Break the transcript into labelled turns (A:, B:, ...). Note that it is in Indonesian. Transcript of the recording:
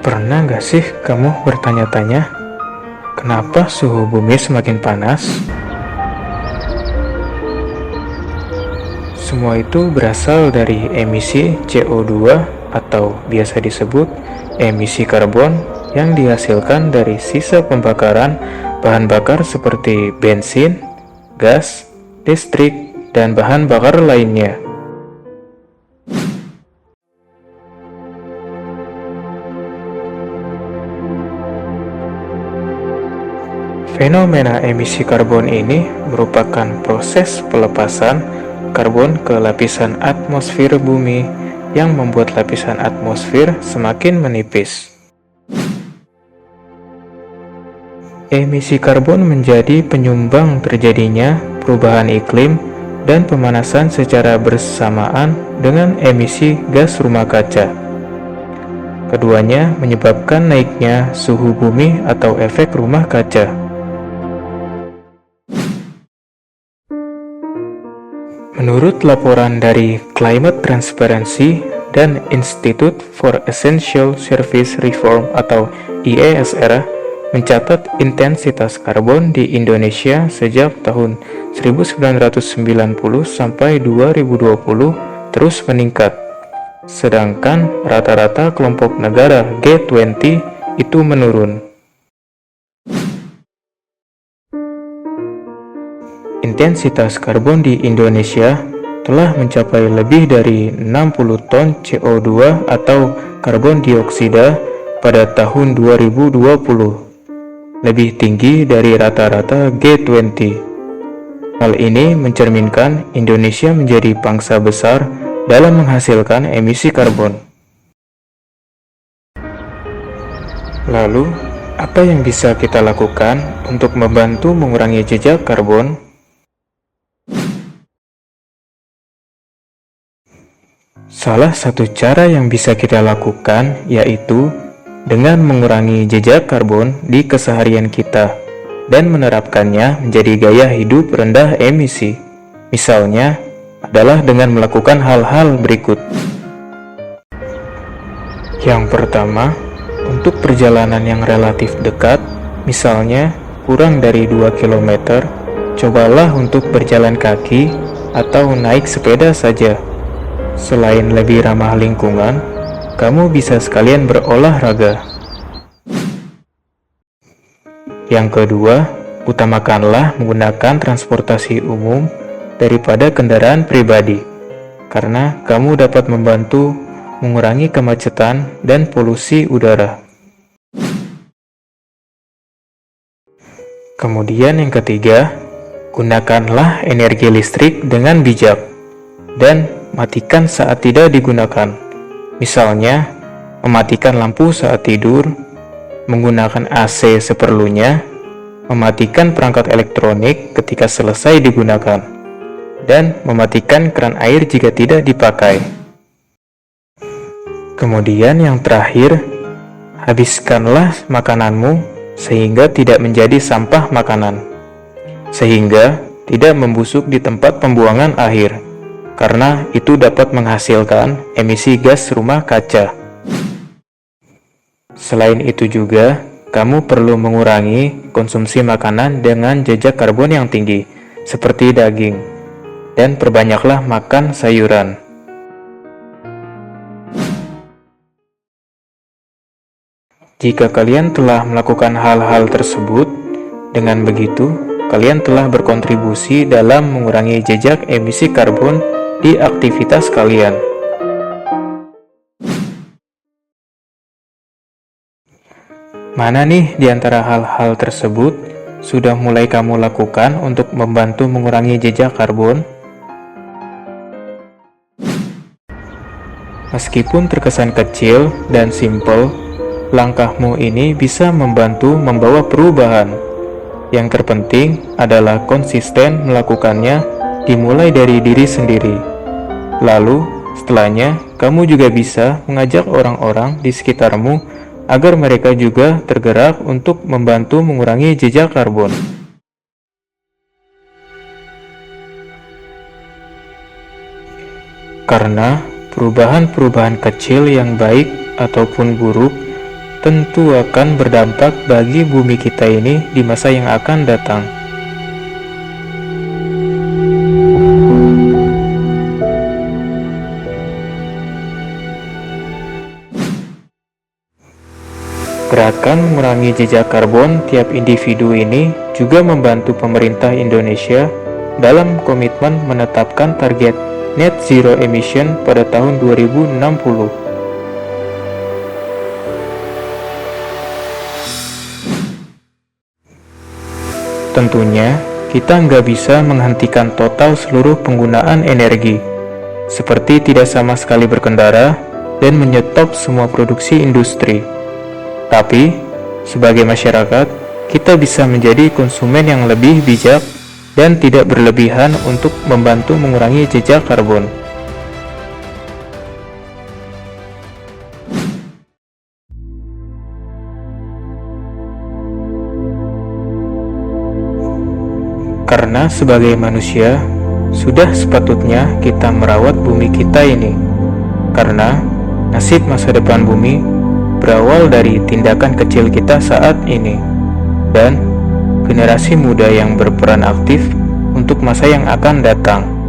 A: Pernah nggak sih kamu bertanya-tanya, kenapa suhu bumi semakin panas? Semua itu berasal dari emisi CO2 atau biasa disebut emisi karbon yang dihasilkan dari sisa pembakaran bahan bakar seperti bensin, gas, listrik, dan bahan bakar lainnya. Fenomena emisi karbon ini merupakan proses pelepasan karbon ke lapisan atmosfer bumi yang membuat lapisan atmosfer semakin menipis. Emisi karbon menjadi penyumbang terjadinya perubahan iklim dan pemanasan secara bersamaan dengan emisi gas rumah kaca. Keduanya menyebabkan naiknya suhu bumi atau efek rumah kaca. Menurut laporan dari Climate Transparency dan Institute for Essential Service Reform atau IESR mencatat intensitas karbon di Indonesia sejak tahun 1990 sampai 2020 terus meningkat. Sedangkan rata-rata kelompok negara G20 itu menurun. Intensitas karbon di Indonesia telah mencapai lebih dari 60 ton CO2 atau karbon dioksida pada tahun 2020, lebih tinggi dari rata-rata G20. Hal ini mencerminkan Indonesia menjadi bangsa besar dalam menghasilkan emisi karbon. Lalu, apa yang bisa kita lakukan untuk membantu mengurangi jejak karbon? Salah satu cara yang bisa kita lakukan yaitu dengan mengurangi jejak karbon di keseharian kita dan menerapkannya menjadi gaya hidup rendah emisi. Misalnya adalah dengan melakukan hal-hal berikut. Yang pertama, untuk perjalanan yang relatif dekat, misalnya kurang dari 2 km, cobalah untuk berjalan kaki atau naik sepeda saja. Selain lebih ramah lingkungan, kamu bisa sekalian berolahraga. Yang kedua, utamakanlah menggunakan transportasi umum daripada kendaraan pribadi, karena kamu dapat membantu mengurangi kemacetan dan polusi udara. Kemudian yang ketiga, gunakanlah energi listrik dengan bijak dan matikan saat tidak digunakan. Misalnya, mematikan lampu saat tidur, menggunakan AC seperlunya, mematikan perangkat elektronik ketika selesai digunakan, dan mematikan keran air jika tidak dipakai. Kemudian yang terakhir, habiskanlah makananmu sehingga tidak menjadi sampah makanan, sehingga tidak membusuk di tempat pembuangan akhir, karena itu dapat menghasilkan emisi gas rumah kaca. Selain itu juga, kamu perlu mengurangi konsumsi makanan dengan jejak karbon yang tinggi, seperti daging, dan perbanyaklah makan sayuran. Jika kalian telah melakukan hal-hal tersebut, dengan begitu, kalian telah berkontribusi dalam mengurangi jejak emisi karbon di aktivitas kalian. Mana nih di antara hal-hal tersebut sudah mulai kamu lakukan untuk membantu mengurangi jejak karbon? Meskipun terkesan kecil dan simpel, langkahmu ini bisa membantu membawa perubahan. Yang terpenting adalah konsisten melakukannya, dimulai dari diri sendiri. Lalu, setelahnya, kamu juga bisa mengajak orang-orang di sekitarmu agar mereka juga tergerak untuk membantu mengurangi jejak karbon. Karena perubahan-perubahan kecil yang baik ataupun buruk tentu akan berdampak bagi bumi kita ini di masa yang akan datang. Gerakan mengurangi jejak karbon tiap individu ini juga membantu pemerintah Indonesia dalam komitmen menetapkan target net zero emission pada tahun 2060. Tentunya, kita nggak bisa menghentikan total seluruh penggunaan energi, seperti tidak sama sekali berkendara dan menyetop semua produksi industri. Tapi, sebagai masyarakat, kita bisa menjadi konsumen yang lebih bijak dan tidak berlebihan untuk membantu mengurangi jejak karbon. Karena sebagai manusia, sudah sepatutnya kita merawat bumi kita ini. Karena nasib masa depan bumi berawal dari tindakan kecil kita saat ini. Dan generasi muda yang berperan aktif untuk masa yang akan datang.